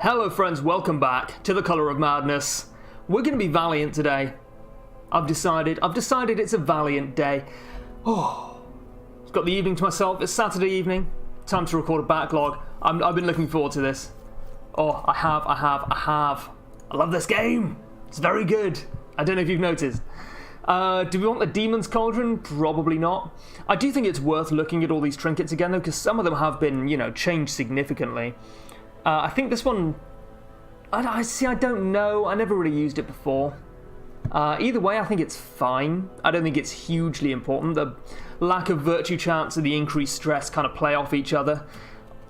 Hello friends, welcome back to the Colour of Madness. We're going to be Valiant today. I've decided it's a Valiant day. Oh, I've got the evening to myself. It's Saturday evening. Time to record a backlog. I've been looking forward to this. Oh, I have. I love this game. It's very good. I don't know if you've noticed. Do we want the Demon's Cauldron? Probably not. I do think it's worth looking at all these trinkets again though, because some of them have been, changed significantly. I think this one, I don't know. I never really used it before. Either way, I think it's fine. I don't think it's hugely important. The lack of virtue chance and the increased stress kind of play off each other.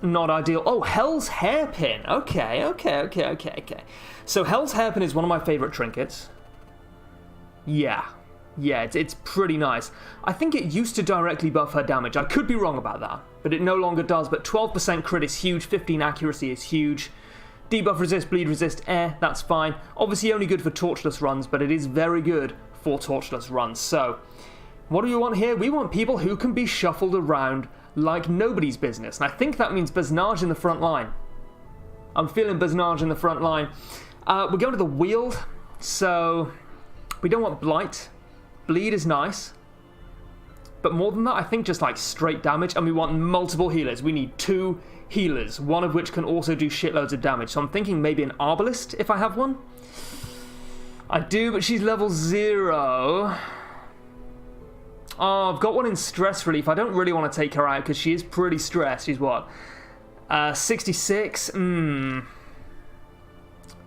Not ideal. Oh, Hell's Hairpin. Okay. So Hell's Hairpin is one of my favourite trinkets. Yeah, it's pretty nice. I think it used to directly buff her damage. I could be wrong about that, but it no longer does. But 12% crit is huge, 15 accuracy is huge. Debuff resist, bleed resist, air, that's fine. Obviously only good for torchless runs, but it is very good for torchless runs. So, what do we want here? We want people who can be shuffled around like nobody's business. And I think that means Baznage in the front line. I'm feeling Baznage in the front line. We're going to the Wield, so we don't want Blight. Bleed is nice. But more than that, I think just like straight damage, and we want multiple healers. We need 2 healers, one of which can also do shitloads of damage. So I'm thinking maybe an Arbalist, if I have one. I do, but she's level 0. Oh, I've got one in Stress Relief. I don't really want to take her out because she is pretty stressed. She's what? 66?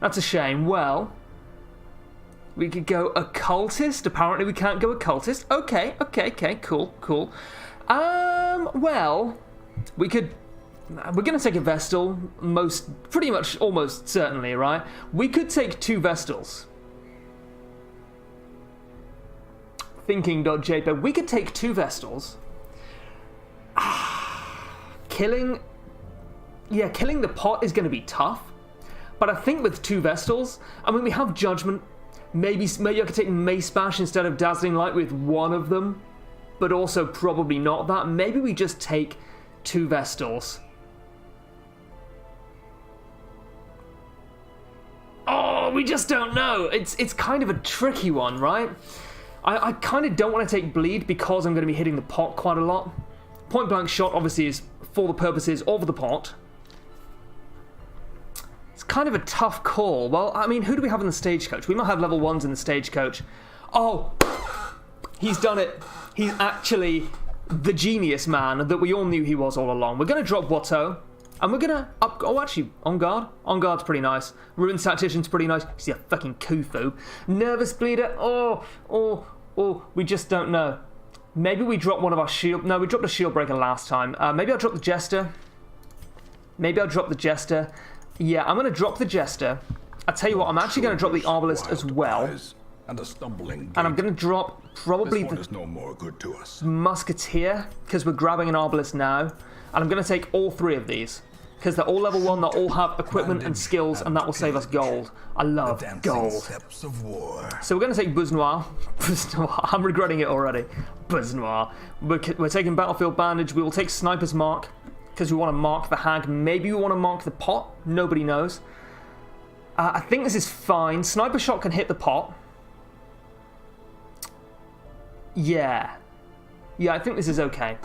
That's a shame. Well, we could go Occultist. Apparently we can't go Occultist. Okay, cool. Well, we could... We're going to take a Vestal, pretty much, almost certainly, right? We could take 2 Vestals. Thinking.jpg. We could take 2 Vestals. Killing the pot is going to be tough. But I think with 2 Vestals, I mean, we have Judgment. Maybe I could take Mace Bash instead of Dazzling Light with one of them. But also probably not that. Maybe we just take 2 Vestals. Oh, we just don't know. It's kind of a tricky one, right? I kind of don't want to take Bleed because I'm going to be hitting the pot quite a lot. Point Blank Shot obviously is for the purposes of the pot. It's kind of a tough call. Well, I mean, who do we have in the Stagecoach? We might have level 1s in the Stagecoach. Oh, he's done it. He's actually the genius man that we all knew he was all along. We're going to drop Watteau. And we're going to up... Oh, actually, On Guard. On Guard's pretty nice. Ruined Tactician's pretty nice. See a fucking Khufu. Nervous Bleeder. Oh, we just don't know. Maybe we drop one of our shield... No, we dropped a Shield Breaker last time. Maybe I'll drop the Jester. Yeah, I'm going to drop the Jester. I tell you what, I'm actually going to drop the Arbalist as well. And I'm going to drop probably the is no more good to us. Musketeer, because we're grabbing an Arbalist now. And I'm going to take all 3 of these, because they're all level 1, they all have equipment and skills, and that will save us gold. I love gold. Steps of war. So we're going to take Buzz-Noir. I'm regretting it already. Buzz-Noir. We're taking Battlefield Bandage. We will take Sniper's Mark, because we want to mark the Hag. Maybe we want to mark the pot. Nobody knows. I think this is fine. Sniper Shot can hit the pot. Yeah, I think this is okay.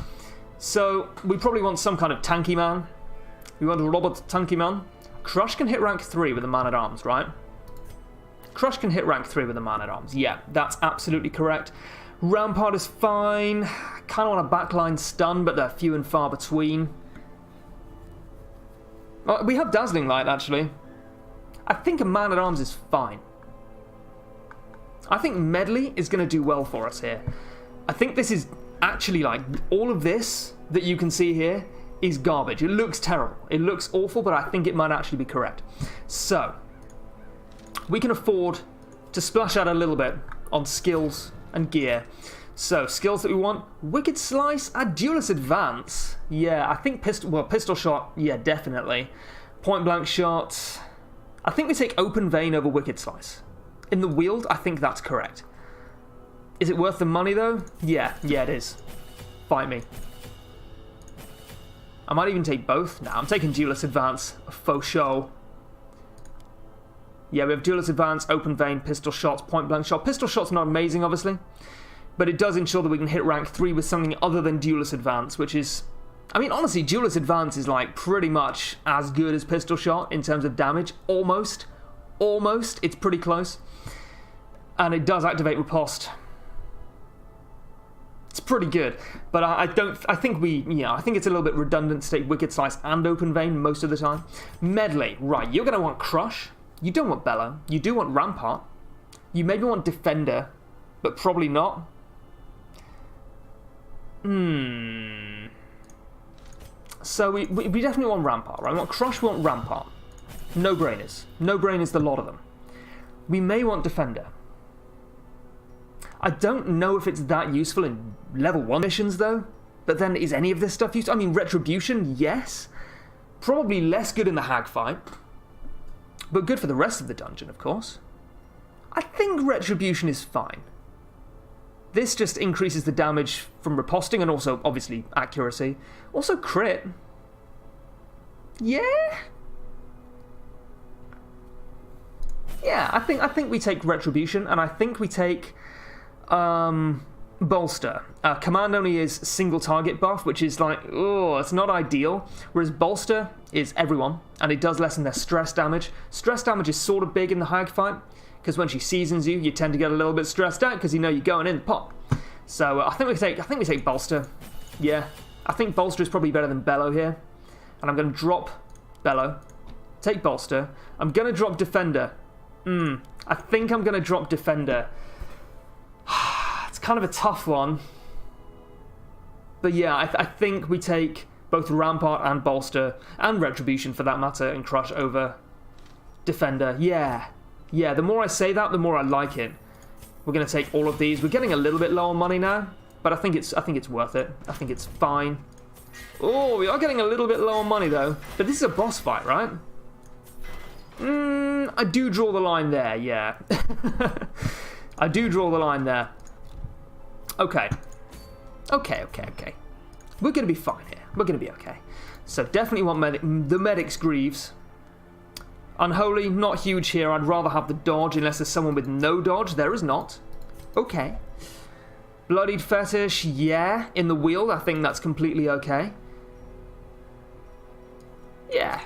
So, we probably want some kind of tanky man. We want a Robot Tanky Man. Crush can hit rank 3 with a Man-at-Arms, right? Crush can hit rank 3 with a Man-at-Arms. Yeah, that's absolutely correct. Rampart is fine. Kind of want a backline stun, but they're few and far between. We have Dazzling Light, actually. I think a Man-at-Arms is fine. I think Medley is going to do well for us here. I think this is... Actually, like, all of this that you can see here is garbage. It looks terrible. It looks awful, but I think it might actually be correct. So, we can afford to splash out a little bit on skills and gear. So, skills that we want. Wicked Slice, Duelist Advance. Yeah, I think Pistol Shot, yeah, definitely. Point Blank Shot. I think we take Open Vein over Wicked Slice. In the Wield, I think that's correct. Is it worth the money, though? Yeah, it is. Fight me. I might even take both. Nah, I'm taking Duelist Advance, faux show. Yeah, we have duelist advance, open vein, pistol shots, point blank shot. Pistol shot's not amazing, obviously, but it does ensure that we can hit rank 3 with something other than duelist advance, which is... I mean, honestly, duelist advance is like pretty much as good as pistol shot in terms of damage. Almost. Almost. It's pretty close. And it does activate riposte. It's pretty good, but I think it's a little bit redundant to take Wicked Slice and Open Vein most of the time. Medley, right, you're going to want Crush. You don't want Bellow. You do want Rampart. You maybe want Defender, but probably not. So we definitely want Rampart, right? We want Crush, we want Rampart. No-brainers. No-brainers, the lot of them. We may want Defender. I don't know if it's that useful in level 1 missions, though. But then, is any of this stuff useful? I mean, Retribution, yes. Probably less good in the hag fight. But good for the rest of the dungeon, of course. I think Retribution is fine. This just increases the damage from riposting and also, obviously, accuracy. Also, crit. Yeah? Yeah, I think we take Retribution, and I think we take... Bolster. Command only is single target buff, which is like, oh, it's not ideal. Whereas Bolster is everyone, and it does lessen their stress damage. Stress damage is sort of big in the hag fight, because when she seasons you, you tend to get a little bit stressed out because you know you're going in the pot. So I think we take Bolster. Yeah, I think Bolster is probably better than Bellow here, and I'm going to drop Bellow, take Bolster. I'm going to drop Defender. I think I'm going to drop Defender. It's kind of a tough one. But yeah, I think we take both Rampart and Bolster, and Retribution for that matter, and Crush over Defender. Yeah, the more I say that, the more I like it. We're going to take all of these. We're getting a little bit low on money now, but I think it's worth it. I think it's fine. Oh, we are getting a little bit low on money though. But this is a boss fight, right? I do draw the line there, yeah. I do draw the line there. Okay. Okay. We're going to be fine here. We're going to be okay. So definitely want the Medic's Greaves. Unholy, not huge here. I'd rather have the dodge unless there's someone with no dodge. There is not. Okay. Bloodied Fetish, yeah. In the Wield, I think that's completely okay. Yeah.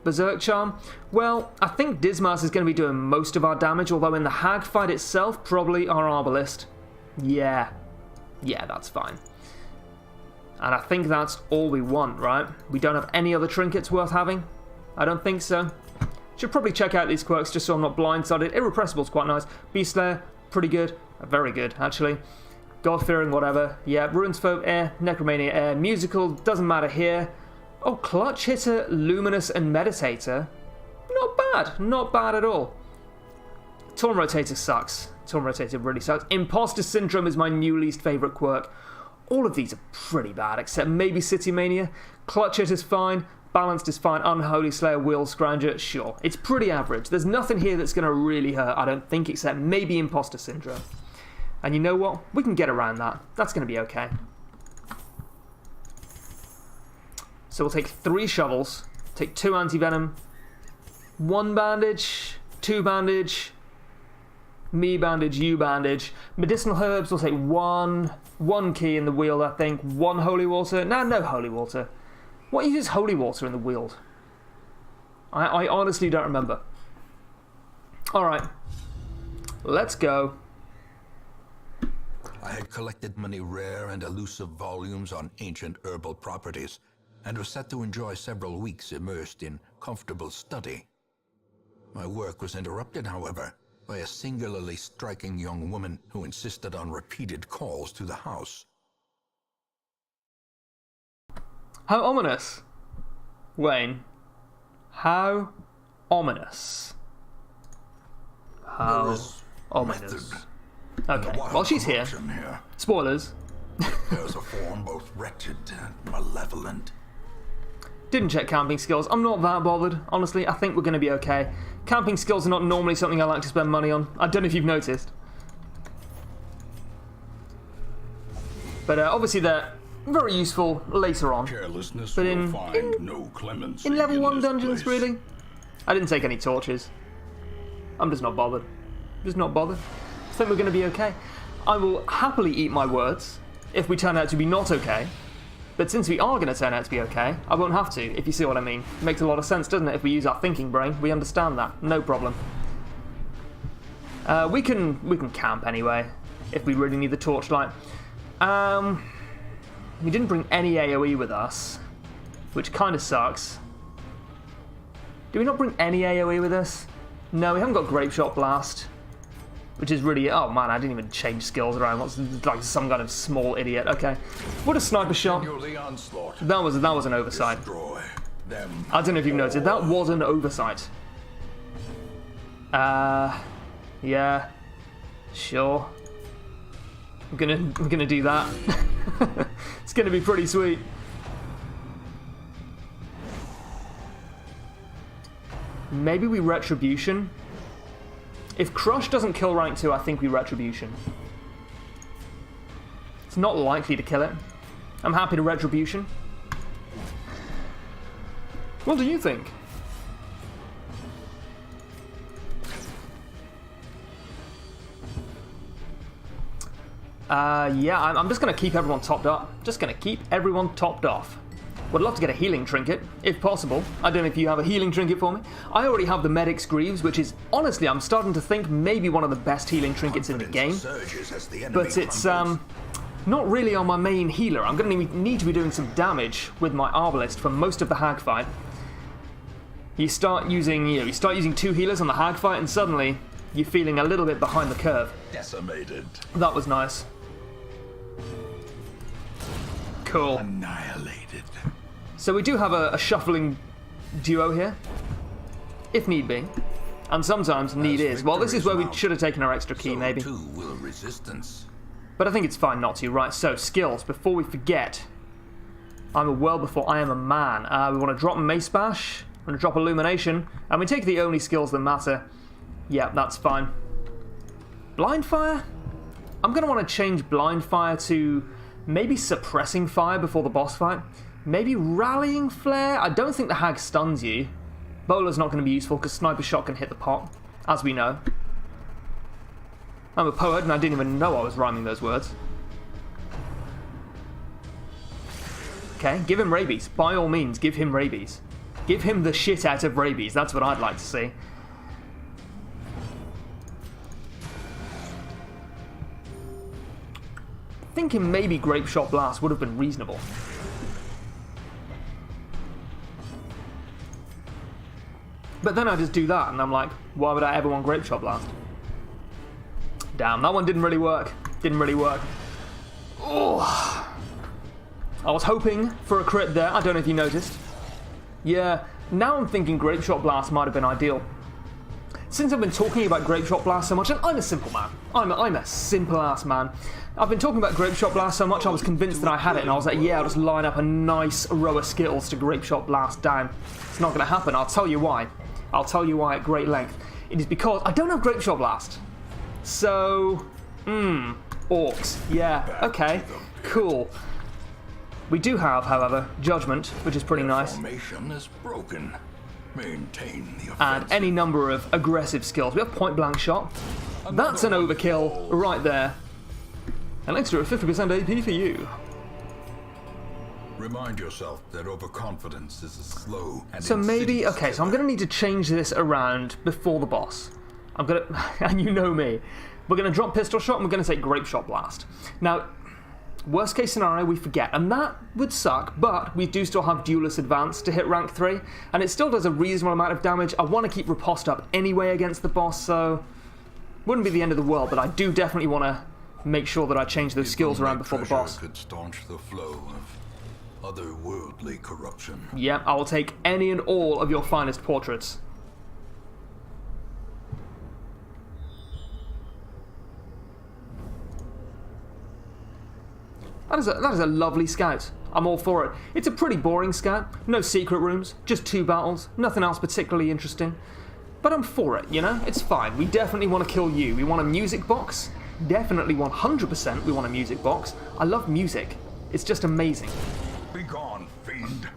Berserk Charm. Well, I think Dismas is going to be doing most of our damage, although in the hag fight itself, probably our Arbalist. Yeah. Yeah, that's fine. And I think that's all we want, right? We don't have any other trinkets worth having? I don't think so. Should probably check out these quirks just so I'm not blindsided. Irrepressible's quite nice. Beast Slayer, pretty good. Very good, actually. God-fearing, whatever. Yeah, Ruins Folk, Necromania, Musical, doesn't matter here. Oh, Clutch Hitter, Luminous, and Meditator. Not bad. Not bad at all. Torn Rotator sucks. Torn Rotator really sucks. Imposter Syndrome is my new least favourite quirk. All of these are pretty bad, except maybe City Mania. Clutch Hitter's fine. Balanced is fine. Unholy Slayer, Will Scrounger, sure. It's pretty average. There's nothing here that's going to really hurt, I don't think, except maybe Imposter Syndrome. And you know what? We can get around that. That's going to be okay. So we'll take 3 shovels, take 2 anti-venom, 1 bandage, 2 bandage, me bandage, you bandage. Medicinal herbs, we'll take 1 key in the Wield, I think, 1 holy water. No holy water. What uses holy water in the Wield? I honestly don't remember. Alright. Let's go. I had collected many rare and elusive volumes on ancient herbal properties, and was set to enjoy several weeks immersed in comfortable study. My work was interrupted, however, by a singularly striking young woman who insisted on repeated calls to the house. How ominous. Wayne. How ominous. How ominous. Okay, well, she's here. Spoilers. There's a form both wretched and malevolent. Didn't check camping skills. I'm not that bothered. Honestly, I think we're going to be okay. Camping skills are not normally something I like to spend money on. I don't know if you've noticed. But obviously they're very useful later on. Carelessness but will find no clemency in level 1 dungeons, place. really? I didn't take any torches. I'm just not bothered. Just not bothered. I think we're going to be okay. I will happily eat my words if we turn out to be not okay. But since we are going to turn out to be okay, I won't have to, if you see what I mean. It makes a lot of sense, doesn't it? If we use our thinking brain, we understand that. No problem. We can camp anyway, if we really need the torchlight. We didn't bring any AoE with us, which kind of sucks. Do we not bring any AoE with us? No, we haven't got Grape Shot Blast, which is really... Oh man, I didn't even change skills around. What's like some kind of small idiot. Okay, what a sniper shot. That was an oversight. I don't know if you've noticed. That was an oversight. Yeah, sure. I'm gonna do that. It's gonna be pretty sweet. Maybe we Retribution. If Crush doesn't kill rank 2, I think we Retribution. It's not likely to kill it. I'm happy to Retribution. What do you think? Yeah, I'm just going to keep everyone topped up. Just going to keep everyone topped off. Would love to get a healing trinket, if possible. I don't know if you have a healing trinket for me. I already have the Medic's Greaves, which is, honestly, I'm starting to think maybe one of the best healing trinkets in the game. But it's not really on my main healer. I'm going to need to be doing some damage with my Arbalist for most of the hag fight. You start using 2 healers on the hag fight, and suddenly you're feeling a little bit behind the curve. Decimated. That was nice. Cool. Annihilated. So we do have a shuffling duo here, if need be. And sometimes need is. Well, this is where we should have taken our extra key, maybe. Too will resistance. But I think it's fine not to. Right, so skills. Before we forget, I'm a world before I am a man. We want to drop Mace Bash. We're going to drop Illumination. And we take the only skills that matter. Yeah, that's fine. Blind Fire? I'm going to want to change Blind Fire to maybe Suppressing Fire before the boss fight. Maybe Rallying Flare? I don't think the hag stuns you. Bowler's not going to be useful because Sniper Shot can hit the pot, as we know. I'm a poet and I didn't even know I was rhyming those words. Okay, give him rabies. By all means, give him rabies. Give him the shit out of rabies. That's what I'd like to see. Thinking maybe Grape Shot Blast would have been reasonable. But then I just do that, and I'm like, why would I ever want Grape Shot Blast? Damn, that one didn't really work. Didn't really work. Oh, I was hoping for a crit there. I don't know if you noticed. Yeah, now I'm thinking Grape Shot Blast might have been ideal. Since I've been talking about Grape Shot Blast so much, and I'm a simple man. I'm a simple-ass man. I've been talking about Grape Shot Blast so much, I was convinced that I had it, and I was like, yeah, I'll just line up a nice row of skills to Grape Shot Blast down. It's not going to happen. I'll tell you why. I'll tell you why at great length. It is because I don't have Grape Shot Blast. So, orcs. Yeah, okay, cool. We do have, however, Judgment, which is pretty nice. Formation is broken. Maintain the offensive. And any number of aggressive skills. We have Point Blank Shot. That's an overkill right there. An extra 50% AP for you. Remind yourself that overconfidence is a slow and so maybe, insidious okay, so I'm going to need to change this around before the boss. I'm going to, and you know me, we're going to drop Pistol Shot and we're going to take Grape Shot Blast. Now, worst case scenario, we forget, and that would suck, but we do still have Duelist Advance to hit rank 3, and it still does a reasonable amount of damage. I want to keep Riposte up anyway against the boss, so wouldn't be the end of the world, but I do definitely want to make sure that I change those skills around before the boss. Could staunch the flow of otherworldly corruption. Yeah, I will take any and all of your finest portraits. That is a lovely scout. I'm all for it. It's a pretty boring scout. No secret rooms, just 2 battles, nothing else particularly interesting. But I'm for it, you know? It's fine. We definitely want to kill you. We want a music box. Definitely 100% we want a music box. I love music. It's just amazing. Be gone, fiend.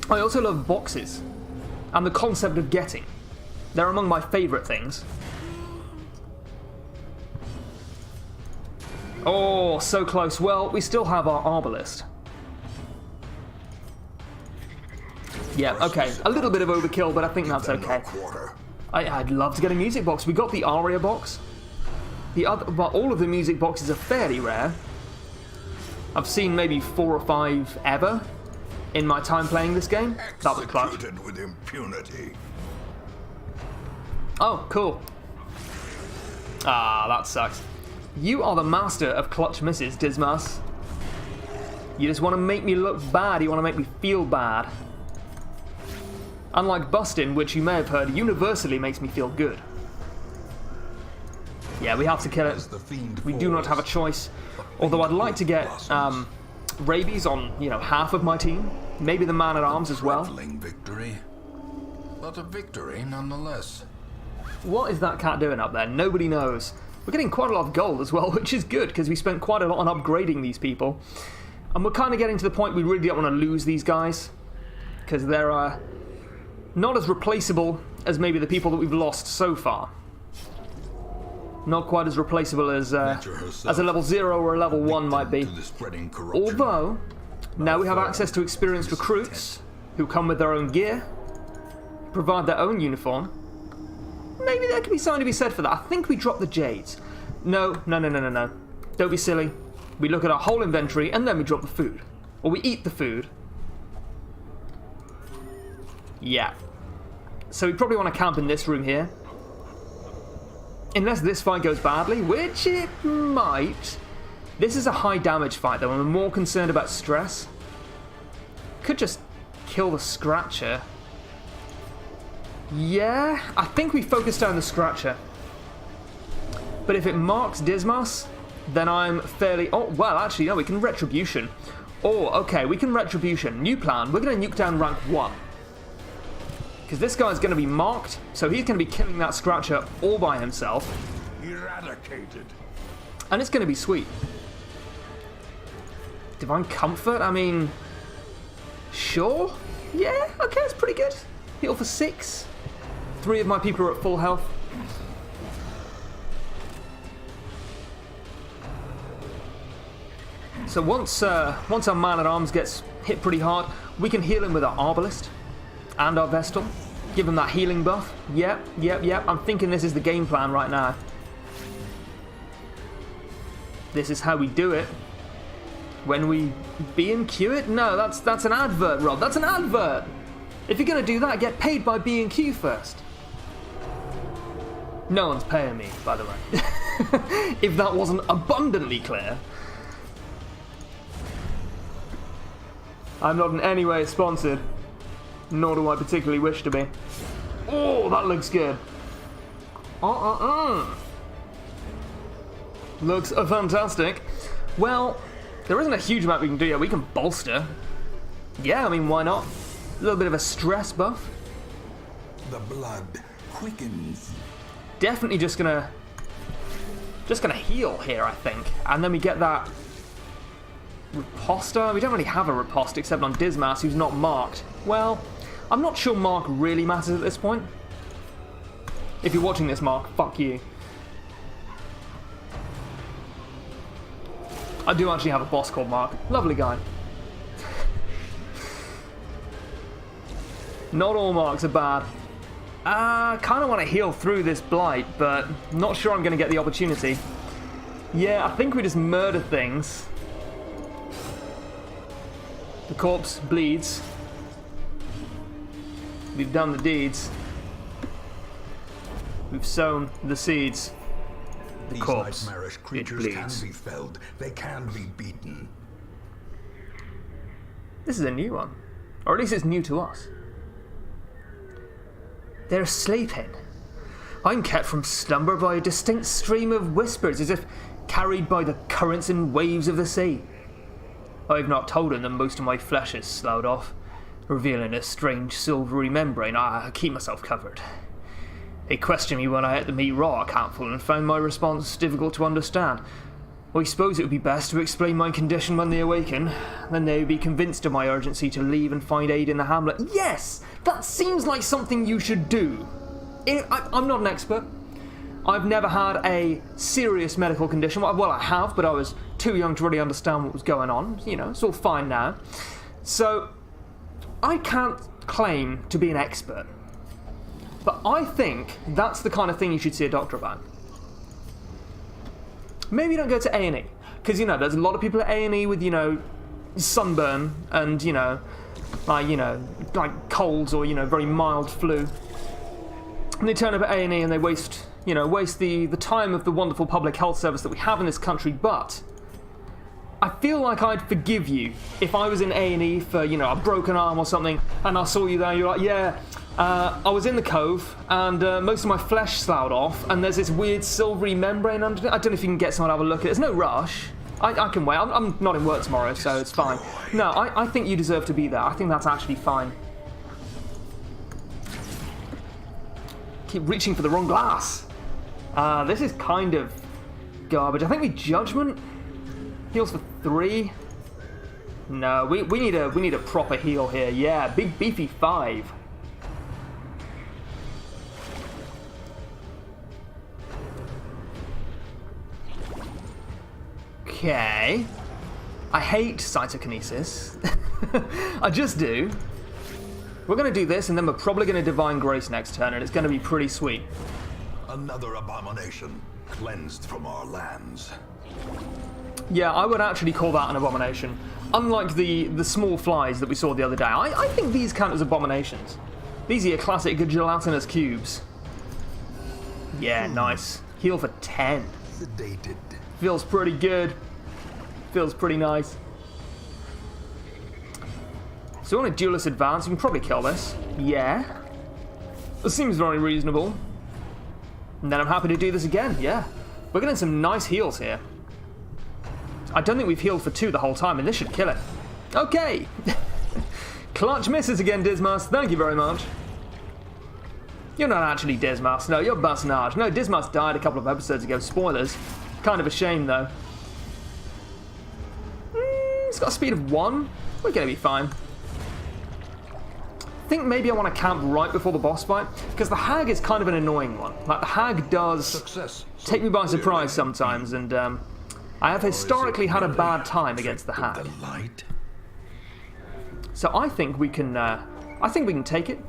I also love boxes. And the concept of getting. They're among my favourite things. Oh, so close. Well, we still have our arbalist. Yeah, okay. A little bit of overkill, but I think that's okay. I'd love to get a music box. We got the aria box. Well, all of the music boxes are fairly rare. I've seen maybe 4 or 5 ever in my time playing this game. That was clutch. With impunity. Oh, cool. Ah, that sucks. You are the master of clutch misses, Dismas. You just want to make me look bad. You want to make me feel bad. Unlike busting, which you may have heard universally makes me feel good. Yeah, we have to kill it. We do not have a choice. Although I'd like to get rabies on, half of my team. Maybe the man-at-arms as well. Victory, but a victory nonetheless. What is that cat doing up there? Nobody knows. We're getting quite a lot of gold as well, which is good, because we spent quite a lot on upgrading these people. And we're kind of getting to the point we really don't want to lose these guys, because they're not as replaceable as maybe the people that we've lost so far. Not quite as replaceable as a level 0 or a level 1 might be. Although, now we have access to experienced recruits who come with their own gear, provide their own uniform. Maybe there could be something to be said for that. I think we dropped the jades. No. Don't be silly. We look at our whole inventory and then we drop the food. Or we eat the food. Yeah. So we probably want to camp in this room here. Unless this fight goes badly, which it might. This is a high damage fight though, and I'm more concerned about stress. Could just kill the Scratcher. Yeah, I think we focus down the Scratcher. But if it marks Dismas, then I'm fairly... Oh, well, actually, no, we can Retribution. Oh, okay, we can Retribution. New plan, we're going to nuke down rank 1. Because this guy's going to be marked, so he's going to be killing that Scratcher all by himself. Eradicated. And it's going to be sweet. Divine Comfort, I mean... Sure? Yeah, okay, it's pretty good. Heal for 6. 3 of my people are at full health. So once our man-at-arms gets hit pretty hard, we can heal him with our Arbalist and our Vestal. Give him that healing buff. Yep. I'm thinking this is the game plan right now. This is how we do it. When we B&Q it? No, that's an advert, Rob. That's an advert! If you're going to do that, get paid by B&Q first. No one's paying me, by the way. If that wasn't abundantly clear. I'm not in any way sponsored. Nor do I particularly wish to be. Oh, that looks good. Looks fantastic. Well, there isn't a huge amount we can do yet. We can bolster. Yeah, I mean, why not? A little bit of a stress buff. The blood quickens. Definitely just gonna heal here, I think. And then we get that Riposta. We don't really have a Riposta except on Dismas, who's not marked. Well, I'm not sure Mark really matters at this point. If you're watching this, Mark, fuck you. I do actually have a boss called Mark. Lovely guy. Not all Marks are bad. Kind of want to heal through this Blight, but not sure I'm going to get the opportunity. Yeah, I think we just murder things. The corpse bleeds. We've done the deeds. We've sown the seeds. The These corpse, nightmarish it creatures bleeds. can be felled. They can be beaten. This is a new one. Or at least it's new to us. They're sleeping. I'm kept from slumber by a distinct stream of whispers, as if carried by the currents and waves of the sea. I've not told them that most of my flesh is sloughed off, revealing a strange silvery membrane. I keep myself covered. They questioned me when I ate the meat raw at Capful and found my response difficult to understand. I suppose it would be best to explain my condition when they awaken. Then they would be convinced of my urgency to leave and find aid in the hamlet. Yes! That seems like something you should do. I'm not an expert. I've never had a serious medical condition. Well, I have, but I was too young to really understand what was going on. You know, it's all fine now. So, I can't claim to be an expert. But I think that's the kind of thing you should see a doctor about. Maybe don't go to A&E. Because, you know, there's a lot of people at A&E with, you know, sunburn and, like colds or, very mild flu. And they turn up at A&E and they waste the time of the wonderful public health service that we have in this country. But I feel like I'd forgive you if I was in A&E for, a broken arm or something, and I saw you there, you're like, yeah, I was in the cove, and most of my flesh sloughed off, and there's this weird silvery membrane underneath. I don't know if you can get someone to have a look at it. There's no rush. I can wait. I'm not in work tomorrow, so it's fine. No, I think you deserve to be there. I think that's actually fine. Keep reaching for the wrong glass. This is kind of garbage. I think we Judgment heals for 3. No, we need a proper heal here. Yeah, big beefy 5. Okay. I hate cytokinesis. I just do. We're going to do this, and then we're probably going to Divine Grace next turn, and it's going to be pretty sweet. Another abomination cleansed from our lands. Yeah, I would actually call that an abomination. Unlike the small flies that we saw the other day, I think these count as abominations. These are your classic gelatinous cubes. Yeah, nice. Heal for 10. Sedated. Feels pretty good. Feels pretty nice. So on a duelist advance, you can probably kill this. Yeah. It seems very reasonable. And then I'm happy to do this again, yeah. We're getting some nice heals here. I don't think we've healed for 2 the whole time, and this should kill it. Okay. Clutch misses again, Dismas. Thank you very much. You're not actually Dismas. No, you're Basnage. No, Dismas died a couple of episodes ago. Spoilers. Kind of a shame, though. It's got a speed of 1. We're going to be fine. I think maybe I want to camp right before the boss fight, because the Hag is kind of an annoying one. Like, the Hag does take me by surprise sometimes, and I have historically had a bad time against the Hag. So I think we can take it,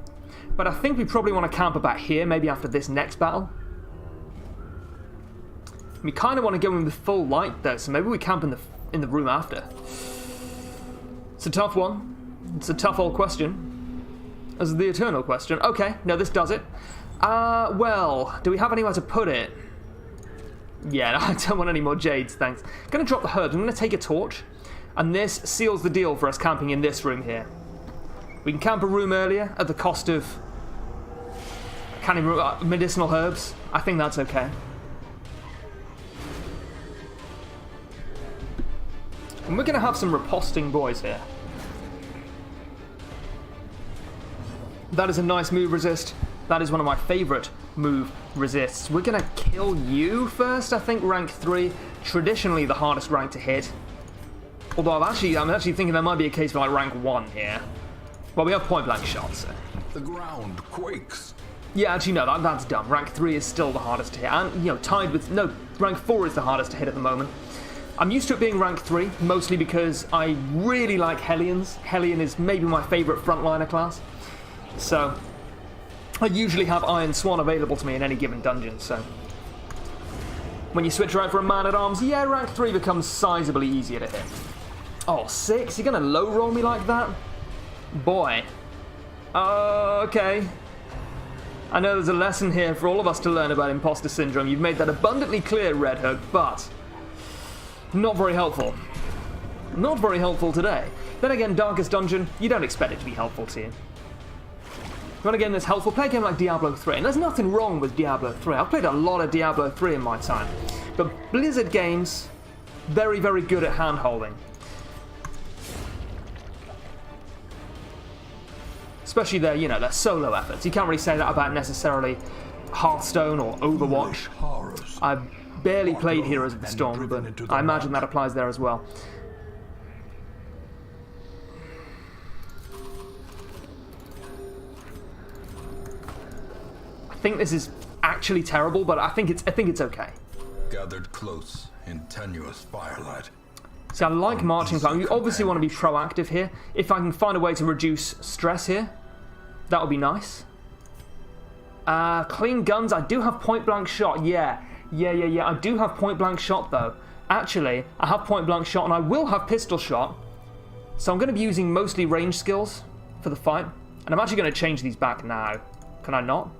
but I think we probably want to camp about here, maybe after this next battle. We kind of want to go in with full light, though, so maybe we camp in the room after. It's a tough one. It's a tough old question. As the eternal question. Okay, no, this does it. Well, do we have anywhere to put it? Yeah, I don't want any more jades, thanks. Gonna drop the herbs. I'm gonna take a torch, and this seals the deal for us camping in this room here. We can camp a room earlier at the cost of medicinal herbs. I think that's okay. And we're gonna have some riposting boys here. That is a nice move resist. That is one of my favourite move resists. We're going to kill you first, I think, rank 3. Traditionally the hardest rank to hit. Although I'm actually thinking there might be a case for like rank 1 here. Well, we have point blank shots. So. The ground quakes. Yeah, actually no, that's dumb. Rank 3 is still the hardest to hit. And, tied with... No, rank 4 is the hardest to hit at the moment. I'm used to it being rank 3, mostly because I really like Hellions. Hellion is maybe my favourite frontliner class. So, I usually have Iron Swan available to me in any given dungeon, so... When you switch around for a Man-at-Arms, yeah, rank 3 becomes sizably easier to hit. Oh, 6? You're gonna low-roll me like that? Boy. Okay. I know there's a lesson here for all of us to learn about imposter syndrome. You've made that abundantly clear, Red Hook, but... not very helpful. Not very helpful today. Then again, Darkest Dungeon, you don't expect it to be helpful to you. You want a game that's helpful? Play a game like Diablo 3. And there's nothing wrong with Diablo 3. I've played a lot of Diablo 3 in my time. But Blizzard games, very, very good at hand-holding. Especially their solo efforts. You can't really say that about necessarily Hearthstone or Overwatch. I've barely played Heroes of the Storm, but I imagine that applies there as well. I think this is actually terrible, but I think it's okay. Gathered close in tenuous firelight. See, I like marching plan. We obviously want to be proactive here. If I can find a way to reduce stress here, that would be nice. Clean guns. I do have point blank shot. Yeah. I do have point blank shot though. Actually, I have point blank shot and I will have pistol shot. So I'm going to be using mostly range skills for the fight. And I'm actually going to change these back now. Can I not?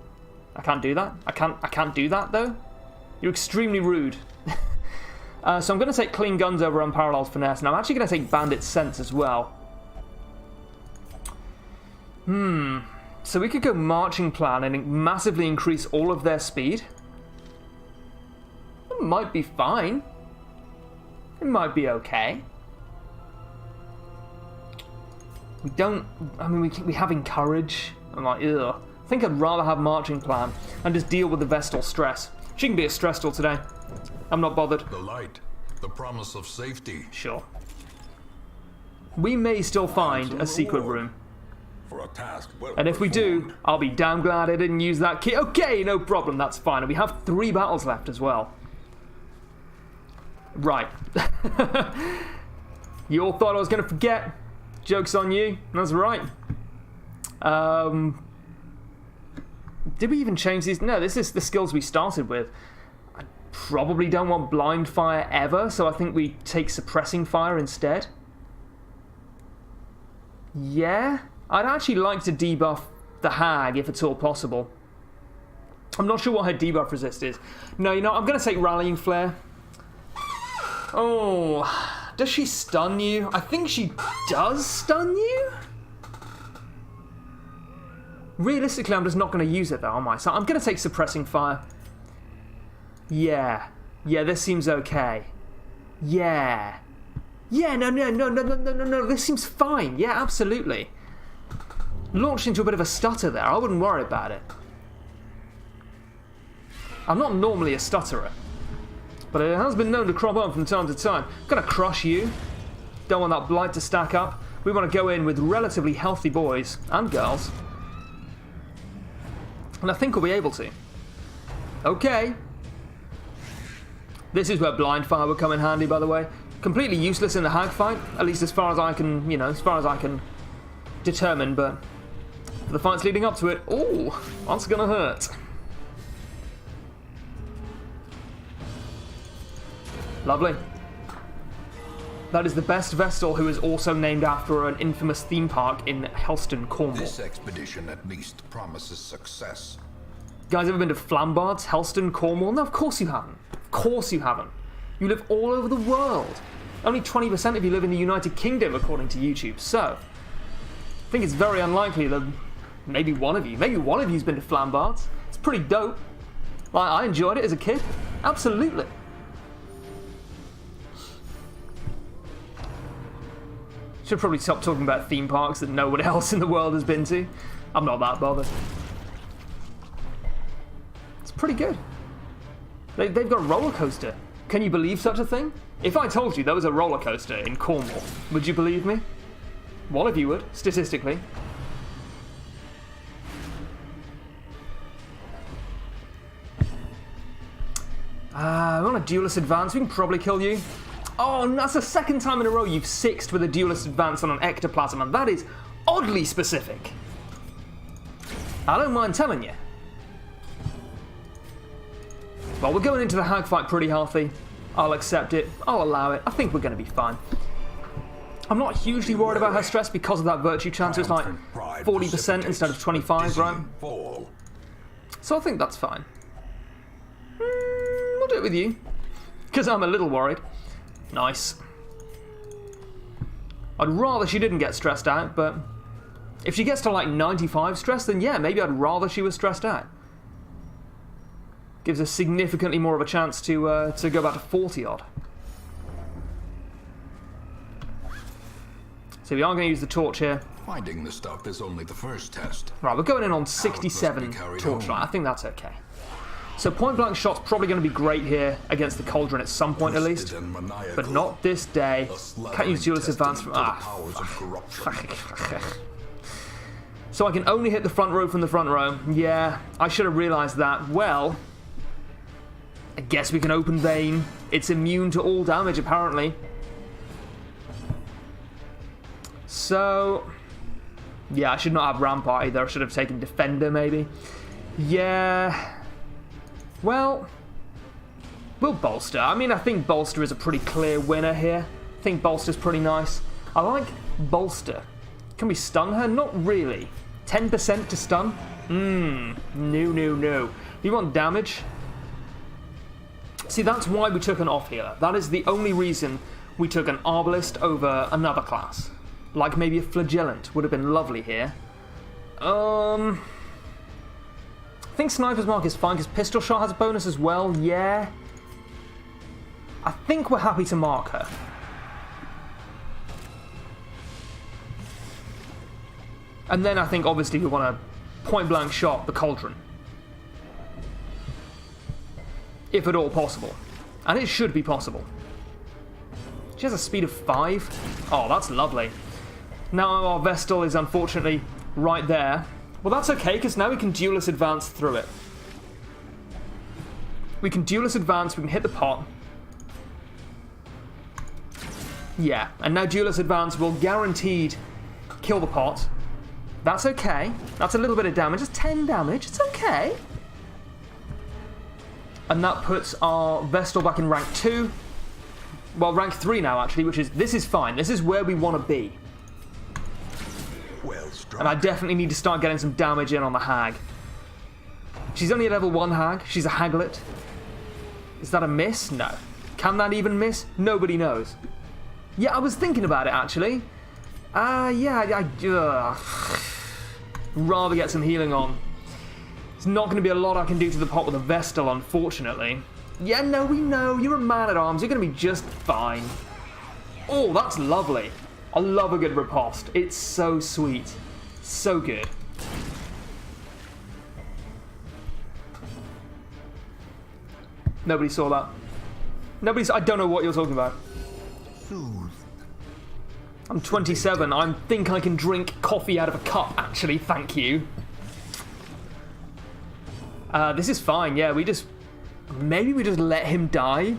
I can't do that. I can't do that though. You're extremely rude. So I'm going to take clean guns over unparalleled finesse, and I'm actually going to take bandit sense as well. So we could go marching plan and massively increase all of their speed. It might be fine. It might be okay. We don't. I mean, we have encourage. I'm like, ugh. I think I'd rather have marching plan and just deal with the Vestal stress. She can be a stressful today. I'm not bothered. The light, the promise of safety. Sure. We may still find a secret room. For a task well And if we do, performed. I'll be damn glad I didn't use that key. Okay, no problem, that's fine. And we have 3 battles left as well. Right. You all thought I was going to forget. Joke's on you. That's right. Did we even change these? No, this is the skills we started with. I probably don't want blind fire ever, so I think we take suppressing fire instead. Yeah, I'd actually like to debuff the Hag if at all possible. I'm not sure what her debuff resist is. No, you know, I'm going to take Rallying Flare. Oh, does she stun you? I think she does stun you? Realistically, I'm just not going to use it though, am I? So I'm going to take Suppressing Fire. Yeah, this seems okay. Yeah, no, this seems fine. Yeah, absolutely. Launched into a bit of a stutter there. I wouldn't worry about it. I'm not normally a stutterer, but it has been known to crop up from time to time. Gonna crush you. Don't want that blight to stack up. We want to go in with relatively healthy boys and girls. And I think we'll be able to. Okay. This is where blind fire would come in handy, by the way. Completely useless in the Hag fight, at least as far as I can, you know, as far as I can determine, but for the fights leading up to it, ooh, that's gonna hurt. Lovely. That is the best Vestal who is also named after an infamous theme park in Helston, Cornwall. This expedition at least promises success. Guys, ever been to Flambards, Helston, Cornwall? No, of course you haven't. Of course you haven't. You live all over the world. Only 20% of you live in the United Kingdom, according to YouTube. So, I think it's very unlikely that maybe one of you's been to Flambards. It's pretty dope. Like, I enjoyed it as a kid. Absolutely. Should probably stop talking about theme parks that no one else in the world has been to. I'm not that bothered. It's pretty good. They've got a roller coaster. Can you believe such a thing? If I told you there was a roller coaster in Cornwall, would you believe me? One of you would, statistically. I want a duelist advance. We can probably kill you. Oh, that's the second time in a row you've sixed with a duelist advance on an ectoplasm, and that is oddly specific. I don't mind telling you. Well, we're going into the Hag fight pretty healthy. I'll accept it. I'll allow it. I think we're going to be fine. I'm not hugely worried about her stress because of that virtue chance. It's like 40% instead of 25, right? So I think that's fine. We'll do it with you. Because I'm a little worried. Nice. I'd rather she didn't get stressed out, but if she gets to like 95 stress, then yeah, maybe I'd rather she was stressed out. Gives us significantly more of a chance to go back to 40 odd. So we are going to use the torch here. Finding the stuff is only the first test. Right, we're going in on 67 torchlight. I think that's okay. So point blank shot's probably going to be great here against the cauldron at some point at least, but not this day. Can't use duelist advance from So I can only hit the front row from the front row. Yeah, I should have realised that. Well, I guess we can open Vein. It's immune to all damage, apparently. So, yeah, I should not have Rampart either. I should have taken Defender, maybe. Yeah. Well, we'll Bolster. I mean, I think Bolster is a pretty clear winner here. I think Bolster's pretty nice. I like Bolster. Can we stun her? Not really. 10% to stun? No. You want damage? See, that's why we took an off-healer. That is the only reason we took an Arbalist over another class. Like maybe a Flagellant would have been lovely here. I think Sniper's Mark is fine because Pistol Shot has a bonus as well, yeah. I think we're happy to mark her. And then I think obviously we want to point blank shot the Cauldron. If at all possible. And it should be possible. She has a speed of 5. Oh, that's lovely. Now our Vestal is unfortunately right there. Well, that's okay, because now we can Duelist Advance through it. We can Duelist Advance, we can hit the pot. Yeah, and now Duelist Advance will guaranteed kill the pot. That's okay. That's a little bit of damage. It's 10 damage. It's okay. And that puts our Vestal back in rank 2. Well, rank 3 now, actually, which is... This is fine. This is where we want to be. Well struck. And I definitely need to start getting some damage in on the Hag. She's only a level 1 Hag. She's a Haglet. Is that a miss? No. Can that even miss? Nobody knows. Yeah, I was thinking about it, actually. Rather get some healing on. There's not going to be a lot I can do to the pot with a Vestal, unfortunately. Yeah, no, we know. You're a man-at-arms. You're going to be just fine. Oh, that's lovely. I love a good riposte. It's so sweet. So good. Nobody saw that. I don't know what you're talking about. I'm 27. I think I can drink coffee out of a cup, actually. Thank you. This is fine. Yeah, maybe we just let him die.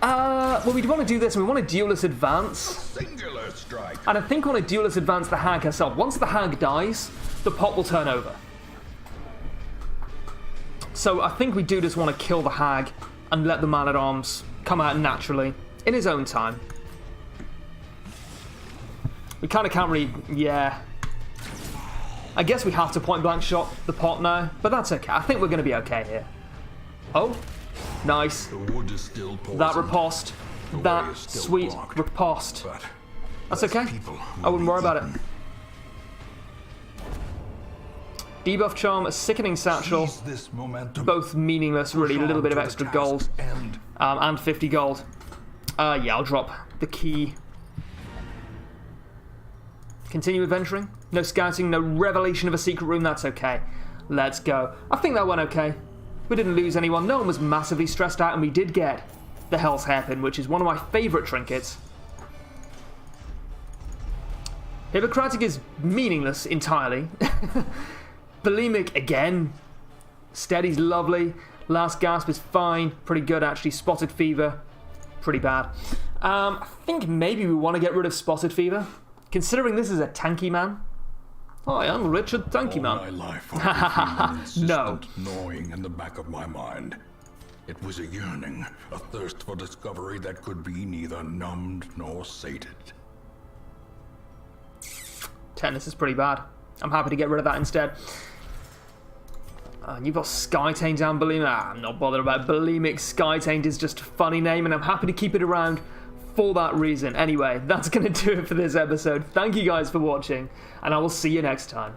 Well, we want to do this, and we want to Duelist Advance. Singular strike. And I think we want to Duelist Advance the Hag herself. Once the Hag dies, the pot will turn over. So I think we do just want to kill the Hag and let the Man-at-Arms come out naturally in his own time. We kind of can't really... Yeah. I guess we have to point-blank shot the pot now, but that's okay. I think we're going to be okay here. Oh, nice. The wood is still poisoned. That riposte. The way That is still sweet blocked. riposte. But That's less okay. people I wouldn't will worry be about it. eaten. Debuff Charm, a Sickening Satchel. Seize this momentum. Both meaningless, really. A Push little on bit of to the extra task gold. And 50 gold. Yeah, I'll drop the key. Continue adventuring. No scouting, no revelation of a secret room. That's okay. Let's go. I think that went okay. We didn't lose anyone. No one was massively stressed out, and we did get the Hell's Hairpin, which is one of my favourite trinkets. Hippocratic is meaningless entirely. Bulimic again. Steady's lovely. Last Gasp is fine. Pretty good, actually. Spotted Fever, pretty bad. I think maybe we want to get rid of Spotted Fever, considering this is a tanky man. Hi, I'm Richard Tanky Man. all my life I've been feeling No. insistent gnawing in the back of my mind. It was a yearning, a thirst for discovery that could be neither numbed nor sated. Tetanus is pretty bad. I'm happy to get rid of that instead. And you've got Skytaint and Bulimic. I'm not bothered about Bulimic. Skytaint is just a funny name, and I'm happy to keep it around for that reason. Anyway, that's going to do it for this episode. Thank you guys for watching, and I will see you next time.